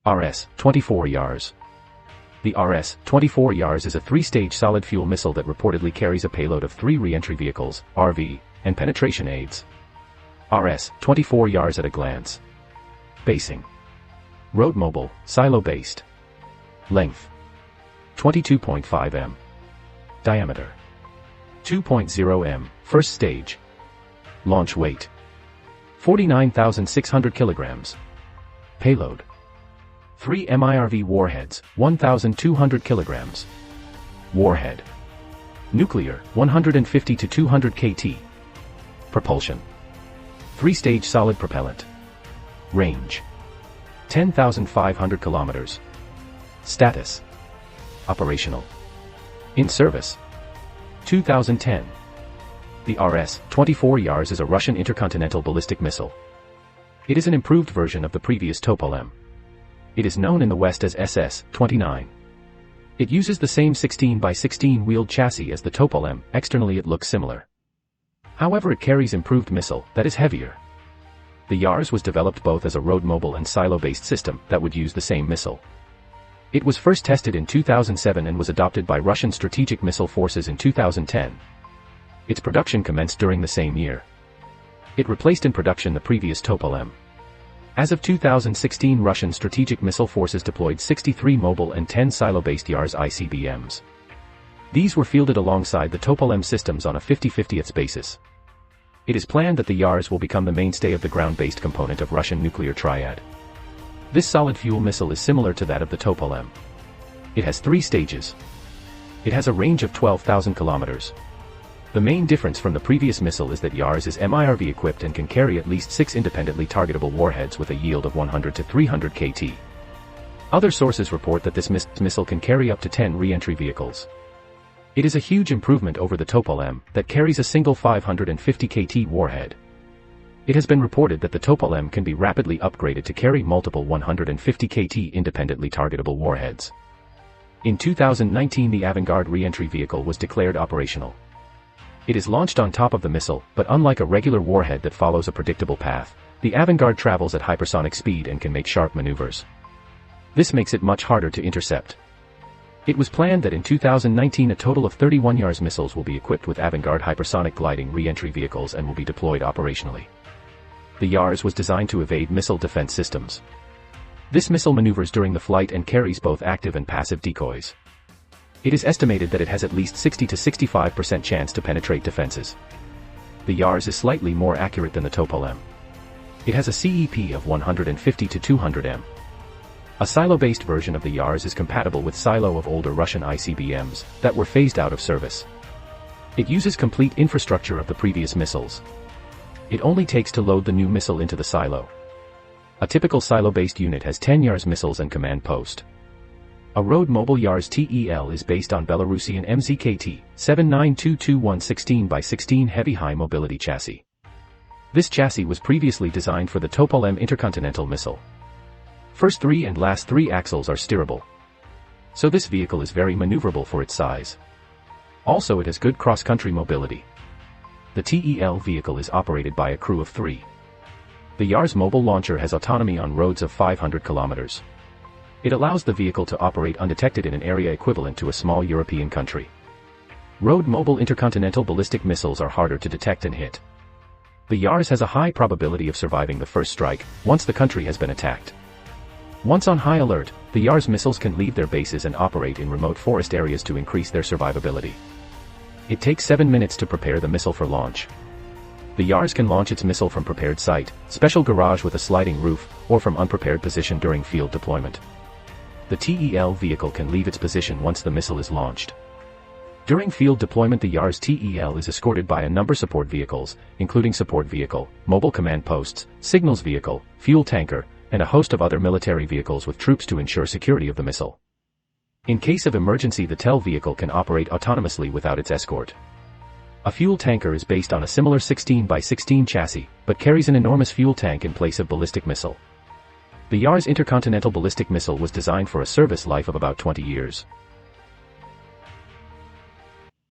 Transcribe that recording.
RS-24 Yars. The RS-24 Yars is a three-stage solid-fuel missile that reportedly carries a payload of 3 re-entry vehicles, RV, and penetration aids. RS-24 Yars at a glance. Basing: road mobile, silo-based. Length: 22.5 m. Diameter: 2.0 m. First stage. Launch weight: 49,600 kilograms. Payload: 3 MIRV warheads, 1,200 kilograms. Warhead: nuclear, 150 to 200 kT. Propulsion: 3-stage solid propellant. Range: 10,500 kilometers. Status: operational. In service: 2010. The RS-24 Yars is a Russian intercontinental ballistic missile. It is an improved version of the previous Topol-M. It is known in the West as SS-29. It uses the same 16x16 wheeled chassis as the Topol-M. Externally it looks similar. However, it carries improved missile that is heavier. The Yars was developed both as a road mobile and silo-based system that would use the same missile. It was first tested in 2007 and was adopted by Russian strategic missile forces in 2010. Its production commenced during the same year. It replaced in production the previous Topol-M. As of 2016, Russian strategic missile forces deployed 63 mobile and 10 silo-based Yars ICBMs. These were fielded alongside the Topol-M systems on a 50-50th basis. It is planned that the Yars will become the mainstay of the ground-based component of Russian nuclear triad. This solid-fuel missile is similar to that of the Topol-M. It has 3 stages. It has a range of 12,000 kilometers. The main difference from the previous missile is that Yars is MIRV equipped and can carry at least 6 independently targetable warheads with a yield of 100 to 300 kT. Other sources report that this missile can carry up to 10 re-entry vehicles. It is a huge improvement over the Topol-M that carries a single 550 kT warhead. It has been reported that the Topol-M can be rapidly upgraded to carry multiple 150 kT independently targetable warheads. In 2019, the Avangard re-entry vehicle was declared operational. It is launched on top of the missile, but unlike a regular warhead that follows a predictable path, the Avangard travels at hypersonic speed and can make sharp maneuvers. This makes it much harder to intercept. It was planned that in 2019 a total of 31 Yars missiles will be equipped with Avangard hypersonic gliding re-entry vehicles and will be deployed operationally. The Yars was designed to evade missile defense systems. This missile maneuvers during the flight and carries both active and passive decoys. It is estimated that it has at least 60 to 65% chance to penetrate defenses. The Yars is slightly more accurate than the Topol-M. It has a CEP of 150 to 200 m. A silo-based version of the Yars is compatible with silo of older Russian ICBMs that were phased out of service. It uses complete infrastructure of the previous missiles. It only takes to load the new missile into the silo. A typical silo-based unit has 10 Yars missiles and command post. A road mobile Yars TEL is based on Belarusian MZKT 792221 16x16 heavy high mobility chassis. This chassis was previously designed for the Topol-M intercontinental missile. First 3 and last 3 axles are steerable. So this vehicle is very maneuverable for its size. Also, it has good cross-country mobility. The TEL vehicle is operated by a crew of 3. The Yars mobile launcher has autonomy on roads of 500 kilometers. It allows the vehicle to operate undetected in an area equivalent to a small European country. Road mobile intercontinental ballistic missiles are harder to detect and hit. The Yars has a high probability of surviving the first strike, once the country has been attacked. Once on high alert, the Yars missiles can leave their bases and operate in remote forest areas to increase their survivability. It takes 7 minutes to prepare the missile for launch. The Yars can launch its missile from prepared site, special garage with a sliding roof, or from unprepared position during field deployment. The TEL vehicle can leave its position once the missile is launched. During field deployment, the Yars TEL is escorted by a number support vehicles, including support vehicle, mobile command posts, signals vehicle, fuel tanker, and a host of other military vehicles with troops to ensure security of the missile. In case of emergency, the TEL vehicle can operate autonomously without its escort. A fuel tanker is based on a similar 16x16 chassis, but carries an enormous fuel tank in place of ballistic missile. The Yars intercontinental ballistic missile was designed for a service life of about 20 years.